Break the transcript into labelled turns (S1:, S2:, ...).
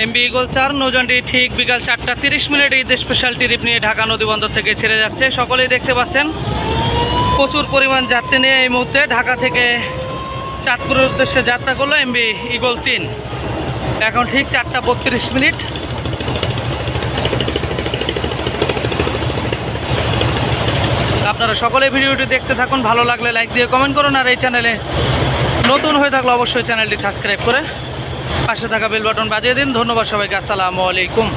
S1: MB eagle 4 নৌযানটি ঠিক বিকাল 4:30 Eid special trip নিয়ে ঢাকা নদীবন্দর থেকে ছেড়ে যাচ্ছে। সকলেই দেখতে পাচ্ছেন প্রচুর পরিমাণ যাত্রী নিয়ে এই মুহূর্তে ঢাকা থেকে চাঁদপুরের উদ্দেশ্যে যাত্রা করলো এমবি ইগল 3। এখন ঠিক 4:32। আপনারা সকলে ভিডিওটি দেখতে থাকুন, ভালো লাগলে লাইক দিয়ে কমেন্ট করুন, আর এই চ্যানেলে নতুন হয়ে থাকলে অবশ্যই চ্যানেলটি সাবস্ক্রাইব করে পাশে থাকা বেল বাটন বাজিয়ে দিন। ধন্যবাদ সবাইকে, আসসালামু আলাইকুম।